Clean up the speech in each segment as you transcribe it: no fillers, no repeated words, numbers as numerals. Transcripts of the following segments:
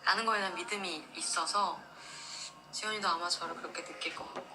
라는 거에 대한 믿음이 있어서 지연이도 아마 저를 그렇게 느낄 것 같고.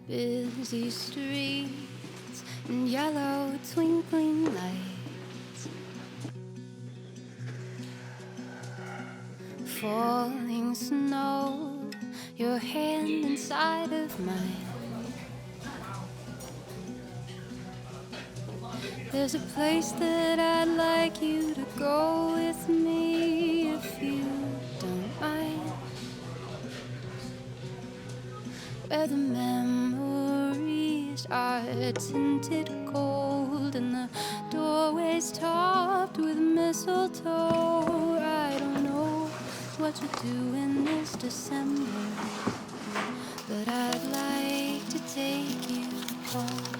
Busy streets and yellow twinkling lights, falling snow, your hand inside of mine. There's a place that I'd like you to go with me if you don't mind, where the memories are tinted gold and the doorways topped with mistletoe. I don't know what to do in this December, but I'd like to take you home.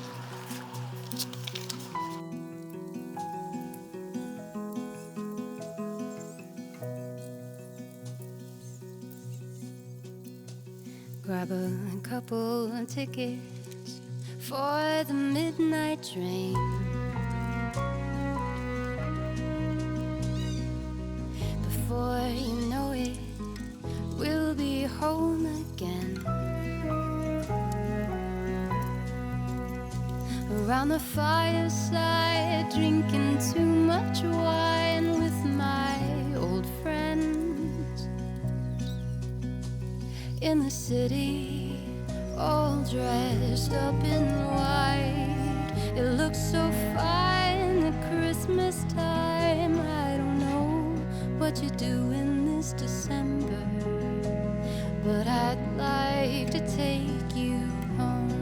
Grab a couple of tickets for the midnight train. Before you know it, we'll be home again. Around the fireside, drinking too much wine with my old friends. In the city, all dressed up in white. It looks so fine at Christmas time. I don't know what you do in this December, but I'd like to take you home.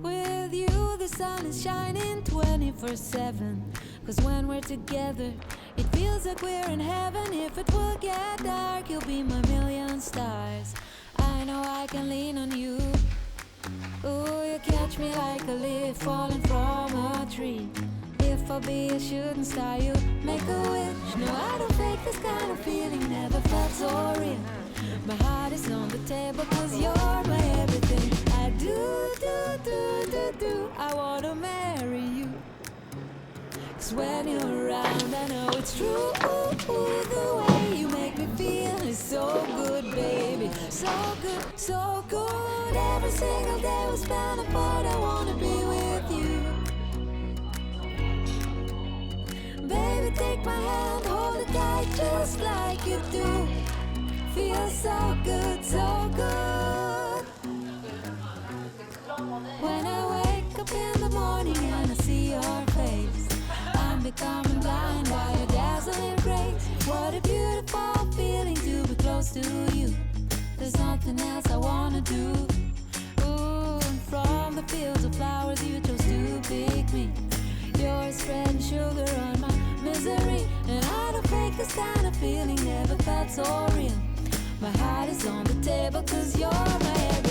With you, the sun is shining 24/7. 'Cause when we're together, it feels like we're in heaven. If it will get dark, you'll be my million stars. I know I can lean on you. Ooh, you catch me like a leaf falling from a tree. If I'll be a shooting star, you make a wish. No, I don't fake this kind of feeling, never felt so real. My heart is on the table 'cause you're my everything. I do, I wanna marry you. 'Cause when you're around, I know it's true. The way you make me feel is so good, baby. So good, so good. Every single day we spend apart, I wanna be with you. Baby, take my hand, hold it tight just like you do. Feels so good, so good. When I wake up in the morning and I see your face, I'm becoming blind by your dazzling grace. What a beautiful feeling to be close to you. There's nothing else I wanna do. Ooh, and from the fields of flowers you chose to pick me. You're spreading sugar on my misery, and I don't fake this kind of feeling, never felt so real. My heart is on the table 'cause you're my everything.